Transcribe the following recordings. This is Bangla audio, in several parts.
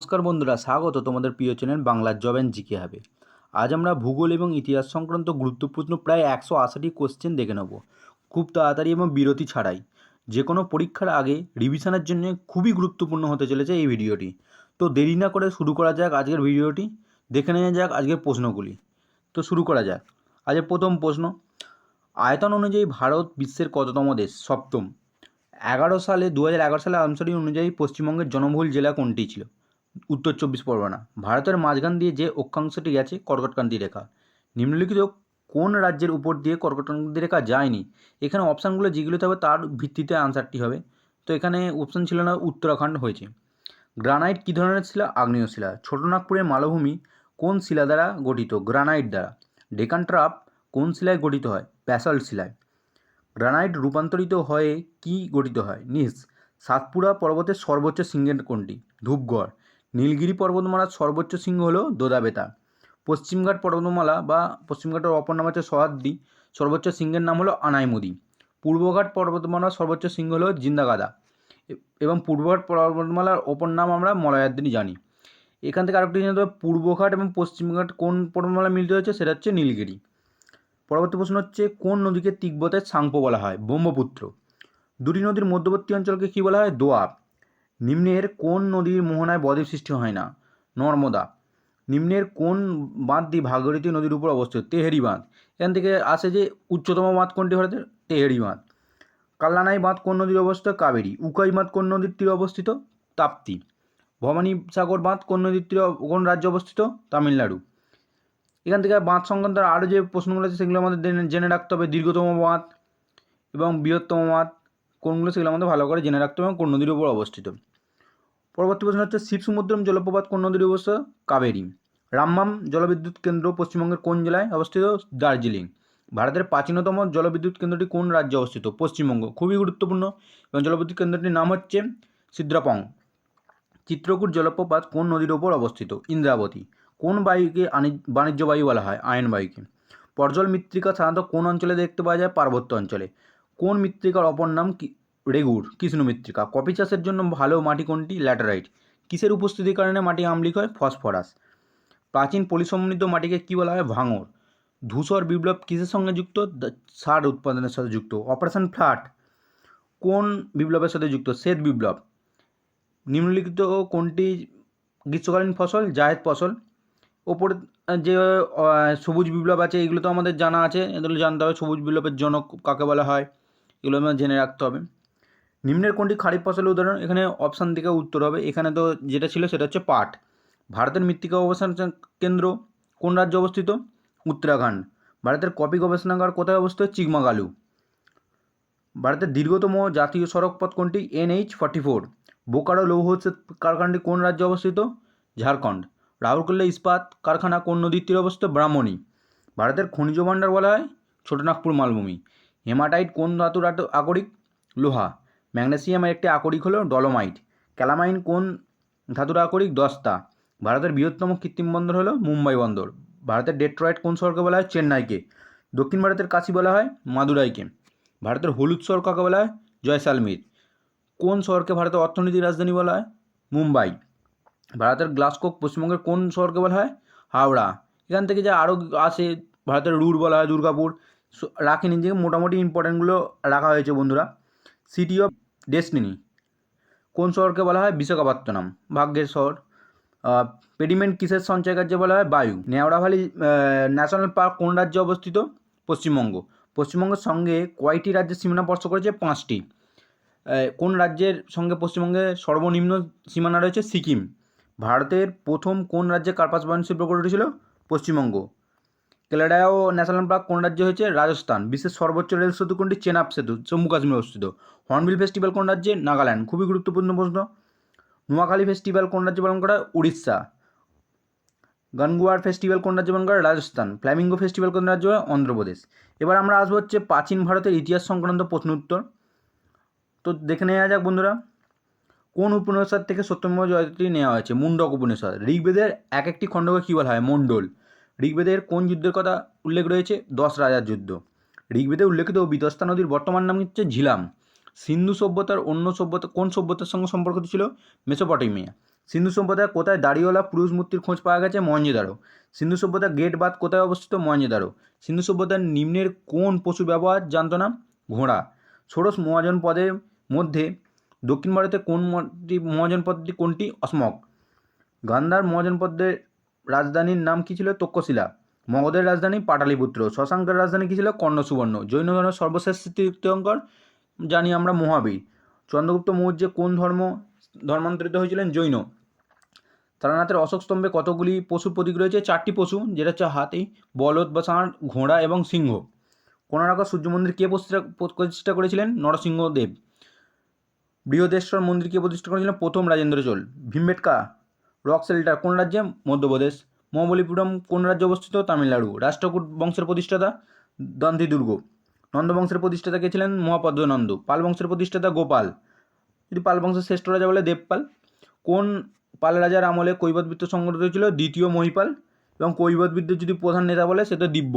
নমস্কার বন্ধুরা, স্বাগত তোমাদের প্রিয় চ্যানেল বাংলার জব অ্যান্ড জিকে হবে। আজ আমরা ভূগোল এবং ইতিহাস সংক্রান্ত গুরুত্বপূর্ণ প্রায় 180টি কোশ্চেন দেখে নেব, খুব তাড়াতাড়ি এবং বিরতি ছাড়াই। যে কোনো পরীক্ষার আগে রিভিশনের জন্য খুবই গুরুত্বপূর্ণ হতে চলেছে এই ভিডিওটি। তো দেরি না করে শুরু করা যাক আজকের ভিডিওটি। দেখে নেওয়া যাক আজকের প্রশ্নগুলি। তো শুরু করা যাক। আজকের প্রথম প্রশ্ন, আয়তন অনুযায়ী ভারত বিশ্বের কততম দেশ? সপ্তম। 2011 সালে আনসারি অনুযায়ী পশ্চিমবঙ্গের জনবহুল জেলা কোনটি ছিল? উত্তর 24 পরগনা। ভারতের মাঝখান দিয়ে যে অক্ষাংশটি গেছে কর্কটক্রান্তি রেখা। নিম্নলিখিত কোন রাজ্যের উপর দিয়ে কর্কটক্রান্তি রেখা যায়নি? এখানে অপশানগুলো যেগুলোতে হবে তার ভিত্তিতে আনসারটি হবে। তো এখানে অপশান ছিল না, উত্তরাখণ্ড হয়েছে। গ্রানাইট কী ধরনের শিলা? আগ্নেয় শিলা। ছোটনাগপুরের মালভূমি কোন শিলা দ্বারা গঠিত? গ্রানাইট দ্বারা। ডেকান ট্রাপ কোন শিলায় গঠিত হয়? ব্যাসল্ট শিলায়। গ্রানাইট রূপান্তরিত হয়ে কি গঠিত হয়? নিস। সাতপুরা পর্বতের সর্বোচ্চ শৃঙ্গের কোনটি? ধূপগড়। নীলগিরি পর্বতমালার সর্বোচ্চ শৃঙ্গ হল দোদাবেতা। পশ্চিমঘাট পর্বতমালা বা পশ্চিমঘাটের অপর নাম হচ্ছে সহ্যাদ্রি, সর্বোচ্চ শৃঙ্গের নাম হলো আনাইমুদি। পূর্বঘাট পর্বতমালার সর্বোচ্চ শৃঙ্গ হলো জিন্দাগাদা এবং পূর্বঘাট পর্বতমালার অপর নাম আমরা মলয়াদ্রি জানি। এখান থেকে আরেকটি জানতে হবে, পূর্বঘাট এবং পশ্চিমঘাট কোন পর্বতমালা মিলিত হয়েছে? সেটা হচ্ছে নীলগিরি। পরবর্তী প্রশ্ন হচ্ছে, কোন নদীকে তিব্বতের সাংপো বলা হয়? ব্রহ্মপুত্র। দুটি নদীর মধ্যবর্তী অঞ্চলকে কী বলা হয়? দোয়াব। নিম্নের কোন নদীর মোহনায় বদ্বীপ সৃষ্টি হয় না? নর্মদা। নিম্নের কোন বাঁধটি ভাগীরথী নদীর উপর অবস্থিত? তেহেরি বাঁধ। এখান থেকে আসে যে উচ্চতম বাঁধ কোনটি ভারতের? তেহেরি বাঁধ। কাল্লানাই বাঁধ কোন নদীর অবস্থিত? কাবেরী। উকাই বাঁধ কোন নদীর তীরে অবস্থিত? তাপ্তি। ভবানী সাগর বাঁধ কোন নদীর তীরে কোন রাজ্যে অবস্থিত? তামিলনাড়ু। এখান থেকে বাঁধ সংক্রান্ত আরও যে প্রশ্নগুলো আছে সেগুলো আমাদের জেনে রাখতে হবে। দীর্ঘতম বাঁধ এবং বৃহত্তম বাঁধ কোনগুলো সেগুলো আমাদের ভালো করে জেনে রাখতে হবে এবং কোন নদীর উপর অবস্থিত। পরবর্তী প্রশ্ন হচ্ছে, শিবসমুদ্রম জলপ্রপাত কোন নদীর অবস্থিত? কাবেরী। রামবাম জলবিদ্যুৎ কেন্দ্র পশ্চিমবঙ্গের কোন জেলায় অবস্থিত? দার্জিলিং। ভারতের প্রাচীনতম জলবিদ্যুৎ কেন্দ্রটি কোন রাজ্যে অবস্থিত? পশ্চিমবঙ্গ। খুবই গুরুত্বপূর্ণ। এবং জলবিদ্যুৎ কেন্দ্রটির নাম হচ্ছে সিদ্রাপং। চিত্রকূট জলপ্রপাত কোন নদীর ওপর অবস্থিত? ইন্দ্রাবতী। কোন বায়ুকে বাণিজ্য বায়ু বলা হয়? আয়ন বায়ুকে। পর্জল মৃত্তিকা সাধারণত কোন অঞ্চলে দেখতে পাওয়া যায়? পার্বত্য অঞ্চলে। কোন মৃত্তিকার অপর নাম রেগুর? কৃষ্ণ মৃত্তিকা। কফি চাষের জন্য ভালো মাটি কোনটি? ল্যাটেরাইট। কিসের উপস্থিতির কারণে মাটি আম্লিক হয়? ফসফরাস। প্রাচীন পলিসমৃদ্ধ মাটিকে কী বলা হয়? ভাঙর। ধূসর বিপ্লব কিসের সঙ্গে যুক্ত? সার উৎপাদনের সাথে যুক্ত। অপারেশন ফ্লাড কোন বিপ্লবের সাথে যুক্ত? শ্বেত বিপ্লব। নিম্নলিখিত কোনটি গ্রীষ্মকালীন ফসল? জায়েদ ফসল। ওপরে যে সবুজ বিপ্লব আছে এগুলো তো আমাদের জানা আছে, এগুলো জানতে হবে। সবুজ বিপ্লবের জনক কাকে বলা হয় এগুলো আমাদের জেনে রাখতে হবে। নিম্নের কোনটি খারিফ ফসলের উদাহরণ? এখানে অপশান থেকে উত্তর হবে। এখানে তো যেটা ছিল সেটা হচ্ছে পাট। ভারতের মৃত্তিকা গবেষণা কেন্দ্র কোন রাজ্যে অবস্থিত? উত্তরাখণ্ড। ভারতের কফি গবেষণাগার কোথায় অবস্থিত? চিকমাগালু। ভারতের দীর্ঘতম জাতীয় সড়কপথ কোনটি? NH-44। বোকারো লৌহ কারখানাটি কোন রাজ্যে অবস্থিত? ঝাড়খণ্ড। রাউরকেল্লা ইস্পাত কারখানা কোন নদীর তীরে অবস্থিত? ব্রাহ্মণী। ভারতের খনিজ ভাণ্ডার বলা হয় ছোটনাগপুর মালভূমি। হেমাটাইট কোন ধাতুর আকরিক? লোহা। ম্যাগনেসিয়ামের একটি আকরিক হলো ডলোমাইট। ক্যালামাইন কোন ধাতুর আকরিক? দস্তা। ভারতের বৃহত্তম কৃত্রিম বন্দর হলো মুম্বাই বন্দর। ভারতের ডেট্রয়েট কোন শহরকে বলা হয়? চেন্নাইকে। দক্ষিণ ভারতের কাশী বলা হয় মাদুরাইকে। ভারতের হলুদ শহর কাকে বলা হয়? জয়সালমীর। কোন শহরকে ভারতের অর্থনীতির রাজধানী বলা হয়? মুম্বাই। ভারতের গ্লাসকো পশ্চিমবঙ্গের কোন শহরকে বলা হয়? হাওড়া। এখান থেকে যা আরও আসে, ভারতের রুট বলা হয় দুর্গাপুর। রাখে নিজেকে মোটামুটি ইম্পর্টেন্টগুলো রাখা হয়েছে বন্ধুরা। সিটি অফ ডেস্টিনি কোন শহরকে বলা হয়? বিশাখাপত্তনম, ভাগ্যের শহর। পেডিমেন্ট কিসের সঞ্চয় কার্যে বলা হয়? বায়ু। নেওড়া ভ্যালি ন্যাশনাল পার্ক কোন রাজ্যে অবস্থিত? পশ্চিমবঙ্গ। পশ্চিমবঙ্গের সঙ্গে কয়টি রাজ্যের সীমানা স্পর্শ করেছে? 5টি। কোন রাজ্যের সঙ্গে পশ্চিমবঙ্গের সর্বনিম্ন সীমানা রয়েছে? সিকিম। ভারতের প্রথম কোন রাজ্যে কার্পাস বয়ন শিল্প গড়ে উঠেছিল? পশ্চিমবঙ্গ। কেলাডাও ন্যাশনাল পার্ক কোন রাজ্যে হয়েছে? রাজস্থান। বিশ্বের সর্বোচ্চ রেল সেতু কোনটি? চেনাব সেতু, জম্মু কাশ্মীরে অবস্থিত। হর্নবিল ফেস্টিভ্যাল কোন রাজ্যে? নাগাল্যান্ড। খুবই গুরুত্বপূর্ণ প্রশ্ন। নোয়াখালী ফেস্টিভ্যাল কোন রাজ্যে পালন করা হয়? উড়িষ্যা। গানগুয়ার ফেস্টিভ্যাল কোন রাজ্যে পালন করা হয়? রাজস্থান। ফ্ল্যামিঙ্গো ফেস্টিভ্যাল কোন রাজ্যে হয়? অন্ধ্রপ্রদেশ। এবার আমরা আসবো হচ্ছে প্রাচীন ভারতের ইতিহাস সংক্রান্ত প্রশ্ন উত্তর। তো দেখে নেওয়া যাক বন্ধুরা, কোন উপনিষদ থেকে সত্যমেব জয়তে নেওয়া হয়েছে? মুন্ডক উপনিষদ। ঋগ্বেদের এক একটি খণ্ডকে কী বলা হয়? মণ্ডল। ঋগ্বেদের কোন যুদ্ধের কথা উল্লেখ রয়েছে? 10 রাজার যুদ্ধ। ঋগ্বেদে উল্লেখিত বিতস্তা নদীর বর্তমান নাম হচ্ছে ঝিলাম। সিন্ধু সভ্যতার অন্য সভ্যতা কোন সভ্যতার সঙ্গে সম্পর্কিত ছিল? মেসোপটেমিয়া। সিন্ধু সভ্যতায় কোথায় দাড়িওয়ালা পুরুষ মূর্তির খোঁজ পাওয়া গেছে? মহেঞ্জোদারো। সিন্ধু সভ্যতার গেট বাঁধ কোথায় অবস্থিত? মহেঞ্জোদারো। সিন্ধু সভ্যতার নিম্নের কোন পশু ব্যবহার জানত না? ঘোড়া। ষোড়শ মহাজন পদের মধ্যে দক্ষিণ ভারতের কোন মহাজন পদটি কোনটি? অসমক। গান্ধার মহাজনপদের রাজধানীর নাম কি ছিল? তক্ষশিলা। মগধের রাজধানী পাটালিপুত্র। শশাঙ্কের রাজধানী কি ছিল? কর্ণসুবর্ণ। জৈন ধর্মের সর্বশ্রেষ্ঠ তীর্থঙ্কর জানি আমরা মহাবীর। চন্দ্রগুপ্ত মৌর্য কোন ধর্মান্তরিত হয়েছিলেন? জৈন। তারানাথের অশোক স্তম্ভে কতগুলি পশুর প্রতীক রয়েছে? 4টি পশু, যেটা হচ্ছে হাতি, বলদ বা ষাঁড়, ঘোড়া এবং সিংহ। কোণার্ক সূর্য মন্দির কে প্রতিষ্ঠা করেছিলেন? নরসিংহদেব। বৃহদেশ্বর মন্দির কে প্রতিষ্ঠা করেছিলেন? প্রথম রাজেন্দ্র চোল। ভীমবেটকা রক শেল্টার কোন রাজ্যে? মধ্যপ্রদেশ। মহাবলীপুরম কোন রাজ্যে অবস্থিত? তামিলনাড়ু। রাষ্ট্রকূট বংশের প্রতিষ্ঠাতা? দন্তি দুর্গ। নন্দ বংশের প্রতিষ্ঠাতা কে ছিলেন? মহাপদ্মনন্দ। পাল বংশের প্রতিষ্ঠাতা? গোপাল। যদি পাল বংশের শ্রেষ্ঠ রাজা বলে দেবপাল। কোন পাল রাজার আমলে কৈবর্তবৃত্ত সংগঠিত হয়েছিল? দ্বিতীয় মহিপাল। এবং কৈবর্তবৃত্তের যদি প্রধান নেতা বলে সেটা দিব্য।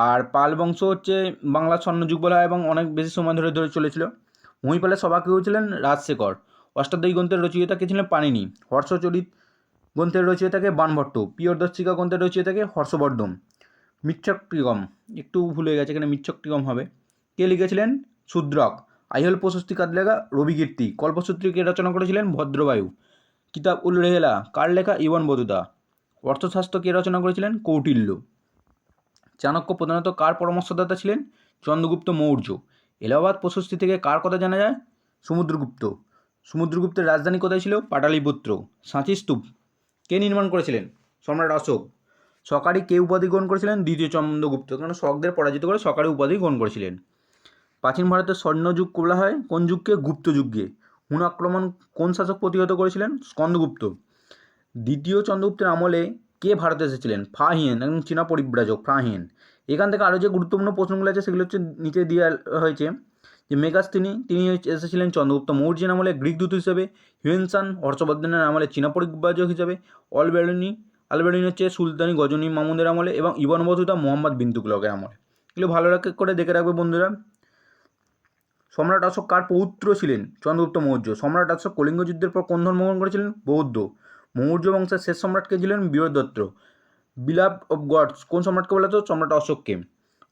আর পাল বংশ হচ্ছে বাংলার স্বর্ণযুগ বলা হয় এবং অনেক বেশি সময় ধরে চলেছিল। মহিপালের সভা কেউ ছিলেন? রাজশেখর। অষ্টাধ্যায়ী গ্রন্থের রচয়িতা কে ছিলেন? পাণিনি। হর্ষচরিত গ্রন্থের রচয়িতাকে? বাণভট্ট। পিয়রদর্শিকা গ্রন্থের রচয়িতাকে? হর্ষবর্ধন। মৃচ্ছকটিগম, একটু ভুল হয়ে গেছে, এখানে মৃচ্ছকটিগম হবে। কে লিখেছিলেন? শূদ্রক। আইহোল প্রশস্তি কার লেখা? রবিকীর্তি। কল্পসূত্রী কে রচনা করেছিলেন? ভদ্রবায়ু। কিতাব উল রেহেলা কার লেখা? Ibn Battuta. অর্থশাস্ত্র কে রচনা করেছিলেন? কৌটিল্য। চাণক্য প্রধানত কার পরামর্শদাতা ছিলেন? চন্দ্রগুপ্ত মৌর্য। এলাহাবাদ প্রশস্তি থেকে কার কথা জানা যায়? সমুদ্রগুপ্ত। সমুদ্রগুপ্তের রাজধানী কোথায় ছিল? পাটালিপুত্র। সাঁচি স্তূপ কে নির্মাণ করেছিলেন? সম্রাট অশোক। সকারি কে উপাধি গ্রহণ করেছিলেন? দ্বিতীয় চন্দ্রগুপ্ত, কারণ শকদের পরাজিত করে সকারি উপাধি গ্রহণ করেছিলেন। প্রাচীন ভারতের স্বর্ণযুগ বলা হয় কোন যুগকে? গুপ্ত যুগকে। হুন আক্রমণ কোন শাসক প্রতিহত করেছিলেন? স্কন্দগুপ্ত। দ্বিতীয় চন্দ্রগুপ্তের আমলে কে ভারতে এসেছিলেন? ফাহিয়েন, এবং চীনা পরিব্রাজক ফাহিয়েন। এখান থেকে আরও যে গুরুত্বপূর্ণ প্রশ্নগুলো আছে সেগুলো হচ্ছে নিচে দেওয়া হয়েছে। যে মেগাস্তিনি তিনি এসেছিলেন চন্দ্রগুপ্ত মৌর্যের আমলে গ্রিক দূত হিসেবে। হিউয়েনসান হর্ষবর্ধনের আমলে চীনা পরিব্রাজক হিসেবে। আলবেরুনি হচ্ছে সুলতানি গজনী মামুনের আমলে। এবং ইবন বতুতা মোহাম্মদ বিন তুগলকের আমলে। এগুলো ভালো করে দেখে রাখবে বন্ধুরা। সম্রাট অশোক কার পৌত্র ছিলেন? চন্দ্রগুপ্ত মৌর্য। সম্রাট অশোক কলিঙ্গ যুদ্ধের পর কোন ধর্ম গ্রহণ করেছিলেন? বৌদ্ধ। মৌর্য বংশের শেষ সম্রাট কে ছিলেন? বীরদত্ত। বিলাভড অফ গডস কোন সম্রাটকে বলা হতো? সম্রাট অশোককে।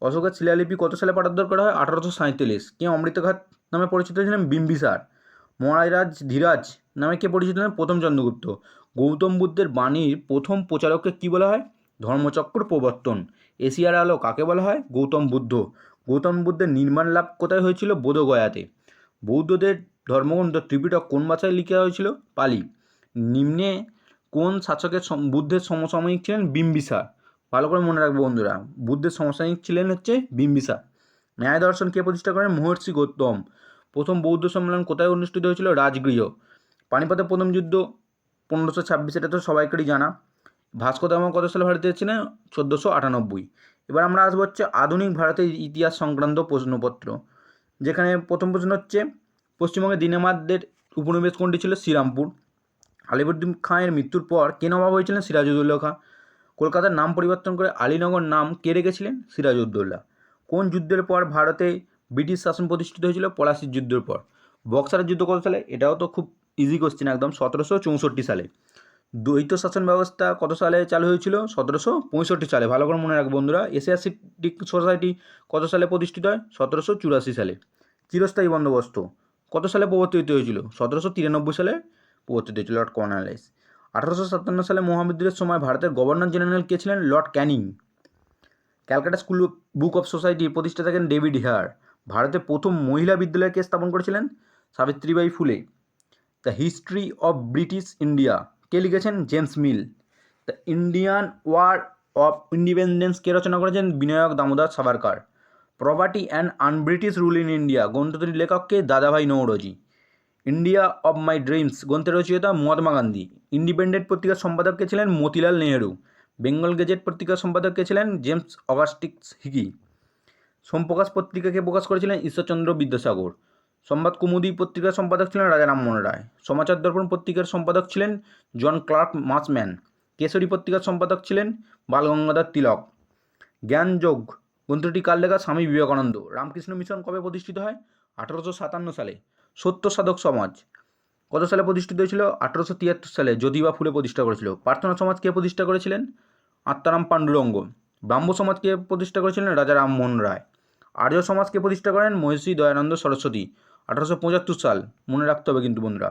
অশোকের শিলালিপি কত সালে পাঠোদ্ধার করা হয়? 1837। কে অমৃতঘাত নামে পরিচিত ছিলেন? বিম্বিসার। মহারাজ ধীরাজ নামে কে পরিচিত ছিলেন? প্রথম চন্দ্রগুপ্ত। গৌতম বুদ্ধের বাণীর প্রথম প্রচারককে কী বলা হয়? ধর্মচক্র প্রবর্তন। এশিয়ার আলো কাকে বলা হয়? গৌতম বুদ্ধ। গৌতম বুদ্ধের নির্মাণ লাভ কোথায় হয়েছিল? বোধগয়াতে। বৌদ্ধদের ধর্মগ্রন্থ ত্রিপিটক কোন ভাষায় লেখা হয়েছিল? পালি। নিম্নে কোন শাসকের বুদ্ধের সমসাময়িক ছিলেন? বিম্বিসার। ভালো করে মনে রাখবে বন্ধুরা, বুদ্ধের সমসাময়িক ছিলেন হচ্ছে বিম্বিসার। ন্যায় দর্শন কে প্রতিষ্ঠা করেন? মহর্ষি গৌতম। প্রথম বৌদ্ধ সম্মেলন কোথায় অনুষ্ঠিত হয়েছিল? রাজগৃহ। পানিপথের প্রথম যুদ্ধ 1526, এটা তো সবাইকারই জানা। ভাস্কো দা গামা কত সালে ভারতে এসেছিলেন? 1498। এবার আমরা আসবো হচ্ছে আধুনিক ভারতের ইতিহাস সংক্রান্ত প্রশ্নপত্র, যেখানে প্রথম প্রশ্ন হচ্ছে পশ্চিমবঙ্গের দিনেমাদের উপনিবেশ কোনটি ছিল? শ্রীরামপুর। আলিবর্দী খাঁয়ের মৃত্যুর পর কে নবাব হয়েছিলেন? সিরাজউদ্দৌলা খাঁ। কলকাতার নাম পরিবর্তন করে আলীনগর নাম কে রেখেছিলেন? সিরাজউদ্দৌলা। কোন যুদ্ধের পর ভারতে ব্রিটিশ শাসন প্রতিষ্ঠিত হয়েছিল? পলাশির যুদ্ধের পর। বক্সারের যুদ্ধ কত সালে? এটাও তো খুব ইজি কোশ্চেন একদম, 1764 সালে। দ্বৈত শাসন ব্যবস্থা কত সালে চালু হয়েছিল? 1765 সালে। ভালো করে মনে রাখবো বন্ধুরা। এশিয়াটিক সোসাইটি কত সালে প্রতিষ্ঠিত হয়? 1784 সালে। চিরস্থায়ী বন্দোবস্ত কত সালে প্রবর্তিত হয়েছিল? 1793 সালে প্রবর্তিত হয়েছিল। Lord Cornwallis. 1857 সালে মহাবিদ্রোহের সময় ভারতের গভর্নর জেনারেল কে ছিলেন? Lord Canning. Calcutta school book of সোসাইটির প্রতিষ্ঠাতা থাকেন ডেভিড হেয়ার। ভারতের প্রথম মহিলা বিদ্যালয়কে স্থাপন করেছিলেন? Savitribai Phule. The history of British India কে লিখেছেন? James Mill. The Indian war of independence কে রচনা করেছেন? Vinayak Damodar Savarkar. Property and unBritish rule in India গ্রন্থটির লেখককে? Dadabhai Naoroji. India of my dreams গ্রন্থের রচয়িতা? মহাত্মা গান্ধী। ইন্ডিপেন্ডেন্ট পত্রিকার সম্পাদক কে ছিলেন? মতিলাল নেহেরু। বেঙ্গল গেজেট পত্রিকার সম্পাদক কে ছিলেন? James Augustus Hicky. সোমপ্রকাশ পত্রিকাকে প্রকাশ করেছিলেন? ঈশ্বরচন্দ্র বিদ্যাসাগর। সংবাদ কৌমুদী পত্রিকার সম্পাদক ছিলেন রাজা রামমোহন রায়। সমাচার দর্পণ পত্রিকার সম্পাদক ছিলেন জন ক্লার্ক মাসম্যান। কেশরী পত্রিকার সম্পাদক ছিলেন বালগঙ্গাধর তিলক। জ্ঞানযোগ গ্রন্থটি কার লেখা? স্বামী বিবেকানন্দ। রামকৃষ্ণ মিশন কবে প্রতিষ্ঠিত হয়? 1857 সালে। সত্য সাধক সমাজ কত সালে প্রতিষ্ঠিত হয়েছিল? 1873 সালে জ্যোতিবা ফুলে প্রতিষ্ঠা করেছিল। প্রার্থনা সমাজ কে প্রতিষ্ঠা করেছিলেন? আত্মারাম পাণ্ডুরঙ্গ। ব্রাহ্ম সমাজ কে প্রতিষ্ঠা করেছিলেন? রাজা রামমোহন রায়। আর্য সমাজকে প্রতিষ্ঠা করেন মহর্ষি দয়ানন্দ সরস্বতী, 1875 সাল। মনে রাখতে হবে কিন্তু বন্ধুরা।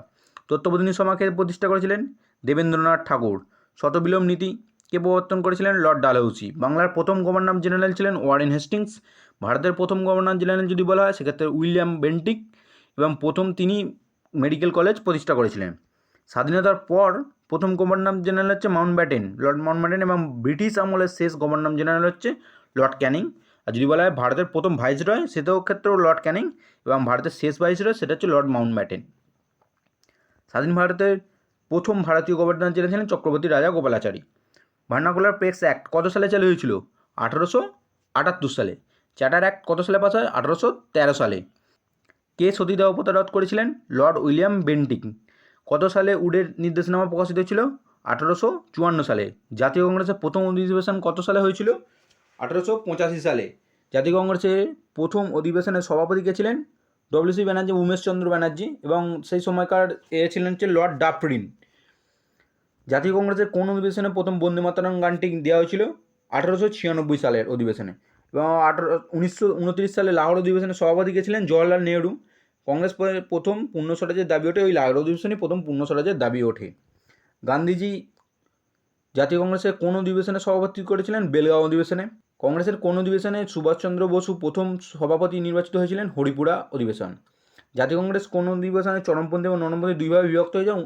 তত্ত্ববোধিনী সমাজকে প্রতিষ্ঠা করেছিলেন দেবেন্দ্রনাথ ঠাকুর। শতবিলোম নীতি কে প্রবর্তন করেছিলেন? লর্ড ডালহৌসি। বাংলার প্রথম গভর্নর জেনারেল ছিলেন ওয়ারেন হেস্টিংস। ভারতের প্রথম গভর্নর জেনারেল যদি বলা হয় সেক্ষেত্রে উইলিয়াম বেন্টিক, এবং প্রথম তিনি মেডিকেল কলেজ প্রতিষ্ঠা করেছিলেন। স্বাধীনতার পর প্রথম গভর্নর জেনারেল হচ্ছে মাউন্টব্যাটেন, লর্ড মাউন্টব্যাটেন, এবং ব্রিটিশ আমলের শেষ গভর্নর জেনারেল হচ্ছে লর্ড ক্যানিং। আর যদি বলা হয় ভারতের প্রথম ভাইসরয়, সেটাও ক্ষেত্রেও লর্ড ক্যানিং, এবং ভারতের শেষ ভাইসরয় সেটা হচ্ছে লর্ড মাউন্টব্যাটেন। স্বাধীন ভারতের প্রথম ভারতীয় গভর্নর জেনারেল ছিলেন চক্রবর্তী রাজা গোপালাচারী। ভার্নাকুলার প্রেস অ্যাক্ট কত সালে চালু হয়েছিল? 1878 সালে। চার্টার অ্যাক্ট কত সালে পাস হয়? 1813 সালে। কে সতীদাহ প্রথা রদ করেছিলেন? Lord William Bentinck. কত সালে উডের নির্দেশনামা প্রকাশিত হয়েছিল? 1854 সালে। জাতীয় কংগ্রেসের প্রথম অধিবেশন কত সালে হয়েছিল? 1885 সালে। জাতীয় কংগ্রেসের প্রথম অধিবেশনের সভাপতি কে ছিলেন? ডব্লিউ.সি. ব্যানার্জি, উমেশচন্দ্র ব্যানার্জি, এবং সেই সময়কার ছিলেন হচ্ছে লর্ড ডাফরিন। জাতীয় কংগ্রেসের কোন অধিবেশনে প্রথম বন্দে মাতরম গানটি দেওয়া হয়েছিল? 1896 সালের অধিবেশনে। এবং 1929 সালে লাহোর অধিবেশনের সভাপতি কে ছিলেন? জওয়াহরলাল নেহরু। কংগ্রেস প্রথম পূর্ণ স্বরাজের দাবি ওঠে ওই লাহোর অধিবেশনে, প্রথম পূর্ণ স্বরাজের দাবি ওঠে। গান্ধীজি জাতীয় কংগ্রেসের কোন অধিবেশনে সভাপতি করেছিলেন? বেলগাঁও অধিবেশনে। কংগ্রেসের কোন অধিবেশনে সুভাষচন্দ্র বসু প্রথম সভাপতি নির্বাচিত হয়েছিলেন? হরিপুরা অধিবেশন। জাতীয় কংগ্রেস কোন অধিবেশনে চরমপন্থী এবং নরমপন্থী দুইভাবে বিভক্ত হয়ে যায়?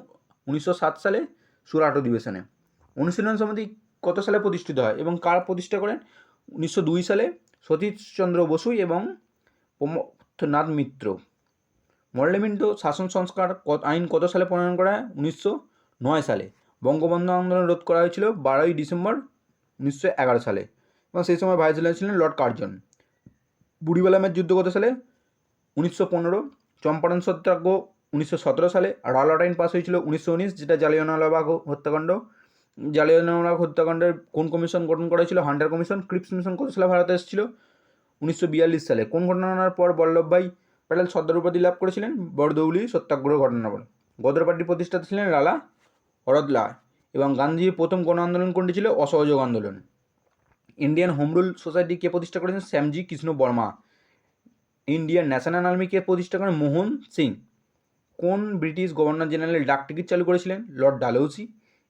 1907 সালে সুরাট অধিবেশনে। অনুশীলন সমিতি কত সালে প্রতিষ্ঠিত হয় এবং কার প্রতিষ্ঠা করেন? 1902 সালে সতীশচন্দ্র বসু এবং প্রমথনাথ মিত্র। মল্লমিন্টো শাসন সংস্কার আইন কত সালে প্রণয়ন করা হয়? 1909 সালে। বঙ্গবন্ধু আন্দোলন রোধ করা হয়েছিল 12ই ডিসেম্বর 1911 সালে, এবং সেই সময় ভাইসরয় ছিলেন লর্ড কার্জন। বুড়িবালামের যুদ্ধ কত সালে? 1915। চম্পারণ সত্যাগ্রহ 1917 সালে। রাওলাট আইন পাস হয়েছিল 1919, যেটা জালিয়ানওয়ালাবাগ হত্যাকাণ্ড। জালিয়ানওয়ালাবাগ হত্যাকাণ্ডের কোন কমিশন গঠন করা হয়েছিল? Hunter commission. ক্রিপস মিশন কত সালে ভারতে এসেছিল? 1942 সালে। কোন ঘটনার পর বল্লভভাই প্যাটেল সর্দার উপাধি লাভ করেছিলেন? বরদৌলি সত্যাগ্রহ ঘটনার পর। গদর পার্টির প্রতিষ্ঠাতা ছিলেন লালা হরদলাল। এবং গান্ধীজির প্রথম গণ আন্দোলন কোনটি ছিল? অসহযোগ আন্দোলন। ইন্ডিয়ান হোম রুল সোসাইটি কে প্রতিষ্ঠা করেছেন? Shyamji Krishna Varma. Indian national army কে প্রতিষ্ঠা করেন? মোহন সিং। কোন ব্রিটিশ গভর্নর জেনারেল ডাক টিকিট চালু করেছিলেন? লর্ড ডালহৌসি।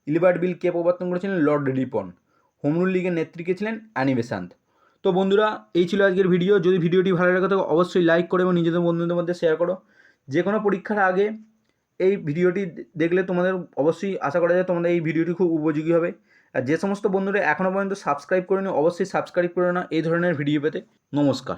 ইলিবার্ট বিল কে প্রবর্তন করেছিলেন? লর্ড রিপন। হোম রুল লীগের নেত্রী কে ছিলেন? Annie Besant. তো বন্ধুরা, এই ছিল আজকের ভিডিও। যদি ভিডিওটি ভালো লাগে থাকে অবশ্যই লাইক করো এবং নিজেদের বন্ধুদের মধ্যে শেয়ার করো। যে কোনো পরীক্ষার আগে এই ভিডিওটি দেখলে তোমাদের অবশ্যই আশা করা যায় তোমাদের এই ভিডিওটি খুব উপযোগী হবে। আর যে সমস্ত বন্ধুরা এখনও পর্যন্ত সাবস্ক্রাইব করেনি অবশ্যই সাবস্ক্রাইব করে না এই ধরনের ভিডিও পেতে। নমস্কার।